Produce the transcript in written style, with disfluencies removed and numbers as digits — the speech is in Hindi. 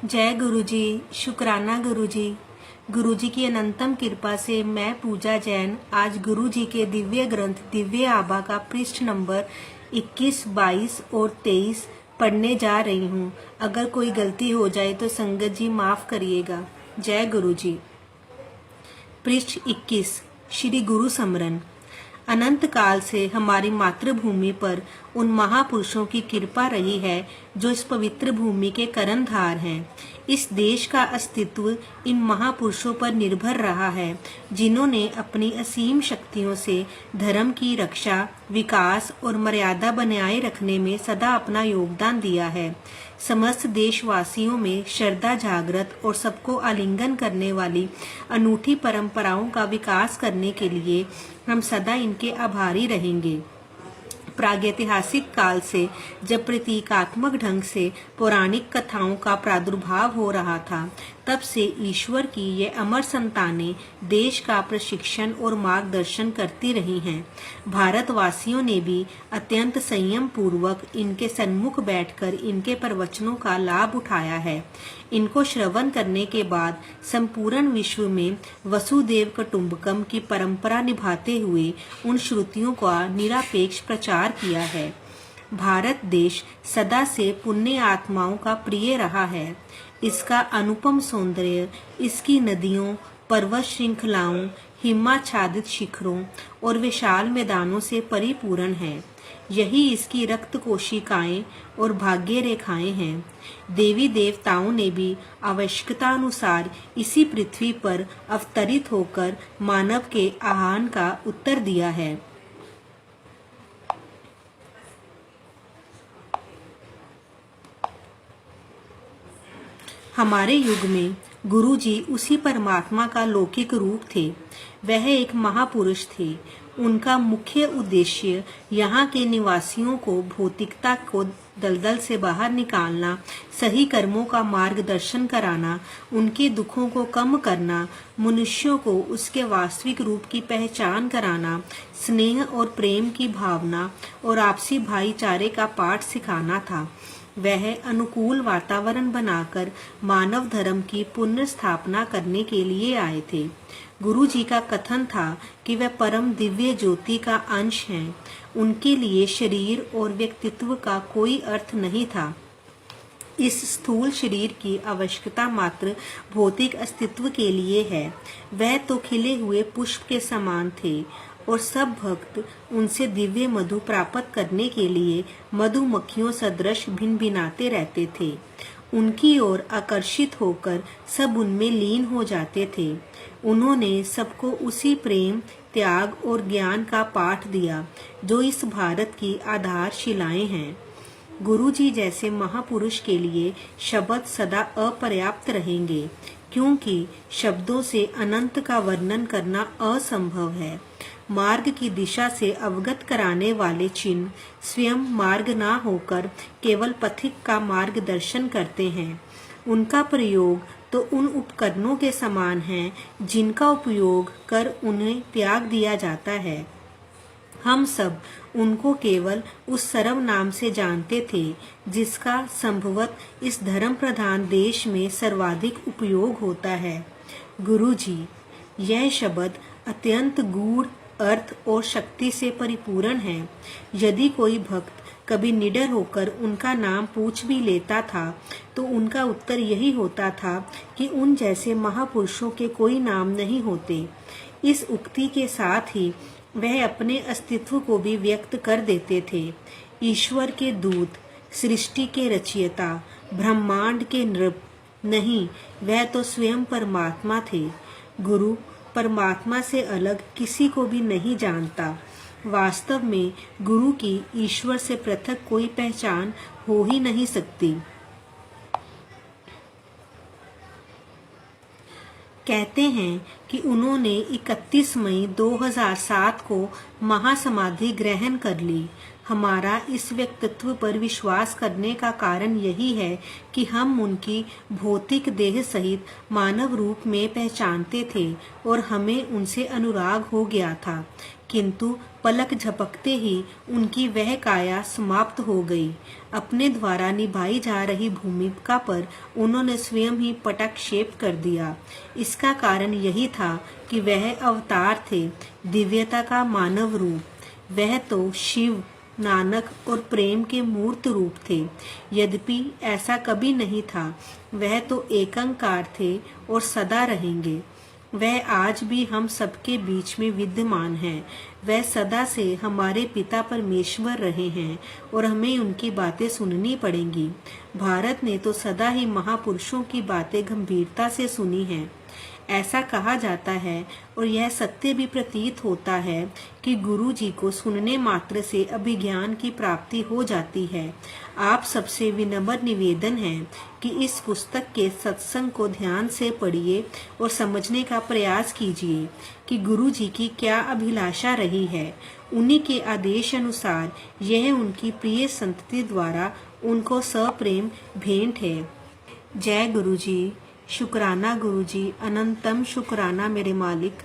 जय गुरु जी। शुक्राना गुरु जी। गुरु जी की अनंतम कृपा से मैं पूजा जैन आज गुरु जी के दिव्य ग्रंथ दिव्य आभा का पृष्ठ नंबर 21, 22 और 23 पढ़ने जा रही हूँ। अगर कोई गलती हो जाए तो संगत जी माफ करिएगा। जय गुरु जी। पृष्ठ 21 श्री गुरु समरन। अनंत काल से हमारी मातृभूमि पर उन महापुरुषों की कृपा रही है जो इस पवित्र भूमि के कर्णधार हैं। इस देश का अस्तित्व इन महापुरुषों पर निर्भर रहा है, जिन्होंने अपनी असीम शक्तियों से धर्म की रक्षा, विकास और मर्यादा बनाए रखने में सदा अपना योगदान दिया है। समस्त देशवासियों में श्रद्धा जागृत और सबको आलिंगन करने वाली अनूठी परंपराओं का विकास करने के लिए हम सदा इनके आभारी रहेंगे। प्रागैतिहासिक काल से जब प्रतीकात्मक ढंग से पौराणिक कथाओं का प्रादुर्भाव हो रहा था, तब से ईश्वर की ये अमर संतानें देश का प्रशिक्षण और मार्गदर्शन करती रही हैं। भारतवासियों ने भी अत्यंत संयम पूर्वक इनके सन्मुख बैठकर इनके प्रवचनों का लाभ उठाया है। इनको श्रवण करने के बाद संपूर्ण विश्व में वसुदेव कुटुंबकम की परंपरा निभाते हुए उन श्रुतियों का निरपेक्ष प्रचार किया है। भारत देश सदा से पुण्य आत्माओं का प्रिय रहा है। इसका अनुपम सौंदर्य इसकी नदियों, पर्वत श्रृंखलाओं, हिमाच्छादित शिखरों और विशाल मैदानों से परिपूर्ण है। यही इसकी रक्त कोशिकाएं और भाग्य रेखाएं हैं। देवी देवताओं ने भी आवश्यकता अनुसार इसी पृथ्वी पर अवतरित होकर मानव के आह्वान का उत्तर दिया है। हमारे युग में गुरु जी उसी परमात्मा का लौकिक रूप थे। वह एक महापुरुष थे। उनका मुख्य उद्देश्य यहाँ के निवासियों को भौतिकता को दलदल से बाहर निकालना, सही कर्मों का मार्गदर्शन कराना, उनके दुखों को कम करना, मनुष्यों को उसके वास्तविक रूप की पहचान कराना, स्नेह और प्रेम की भावना और आपसी भाईचारे का पाठ सिखाना था। वह अनुकूल वातावरण बनाकर मानव धर्म की पुनर्स्थापना करने के लिए आए थे। गुरु जी का कथन था कि वह परम दिव्य ज्योति का अंश हैं। उनके लिए शरीर और व्यक्तित्व का कोई अर्थ नहीं था। इस स्थूल शरीर की आवश्यकता मात्र भौतिक अस्तित्व के लिए है। वह तो खिले हुए पुष्प के समान थे और सब भक्त उनसे दिव्य मधु प्राप्त करने के लिए मधुमक्खियों सदृश भिनभिनाते रहते थे। उनकी ओर आकर्षित होकर सब उनमें लीन हो जाते थे। उन्होंने सबको उसी प्रेम, त्याग और ज्ञान का पाठ दिया जो इस भारत की आधारशिलाएं हैं। गुरु जी जैसे महापुरुष के लिए शब्द सदा अपर्याप्त रहेंगे, क्योंकि शब्दों से अनंत का वर्णन करना असंभव है। मार्ग की दिशा से अवगत कराने वाले चिन्ह स्वयं मार्ग ना होकर केवल पथिक का मार्गदर्शन करते हैं। उनका प्रयोग तो उन उपकरणों के समान है जिनका उपयोग कर उन्हें त्याग दिया जाता है। हम सब उनको केवल उस सर्वनाम से जानते थे जिसका संभवतः इस धर्म प्रधान देश में सर्वाधिक उपयोग होता है, गुरु जी। यह शब्द अत्यंत गूढ़ अर्थ और शक्ति से परिपूर्ण है। यदि कोई भक्त कभी निडर होकर उनका नाम पूछ भी लेता था तो उनका उत्तर यही होता था कि उन जैसे महापुरुषों के कोई नाम नहीं होते। इस उक्ति के साथ ही वह अपने अस्तित्व को भी व्यक्त कर देते थे। ईश्वर के दूत, सृष्टि के रचयिता, ब्रह्मांड के नृप नहीं, वह तो स्वयं परमात्मा थे। गुरु परमात्मा से अलग किसी को भी नहीं जानता। वास्तव में गुरु की ईश्वर से पृथक कोई पहचान हो ही नहीं सकती। कहते हैं कि उन्होंने 31 मई 2007 को महासमाधि ग्रहण कर ली। हमारा इस व्यक्तित्व पर विश्वास करने का कारण यही है कि हम उनकी भौतिक देह सहित मानव रूप में पहचानते थे और हमें उनसे अनुराग हो गया था, किंतु पलक झपकते ही उनकी वह काया समाप्त हो गई। अपने द्वारा निभाई जा रही भूमिका पर उन्होंने स्वयं ही पटक्षेप कर दिया। इसका कारण यही था कि वह अवतार थे, दिव्यता का मानव रूप। वह तो शिव, नानक और प्रेम के मूर्त रूप थे। यद्यपि ऐसा कभी नहीं था, वह तो एकंकार थे और सदा रहेंगे। वह आज भी हम सबके बीच में विद्यमान हैं। वह सदा से हमारे पिता परमेश्वर रहे हैं और हमें उनकी बातें सुननी पड़ेंगी। भारत ने तो सदा ही महापुरुषों की बातें गंभीरता से सुनी हैं। ऐसा कहा जाता है और यह सत्य भी प्रतीत होता है कि गुरु जी को सुनने मात्र से अभिज्ञान की प्राप्ति हो जाती है। आप सबसे विनम्र निवेदन है कि इस पुस्तक के सत्संग को ध्यान से पढ़िए और समझने का प्रयास कीजिए कि गुरु जी की क्या अभिलाषा रही है। उन्हीं के आदेश अनुसार यह उनकी प्रिय संतति द्वारा उनको सप्रेम भेंट है। जय गुरु जी। शुक्राना गुरु जी, अनंतम शुक्राना मेरे मालिक।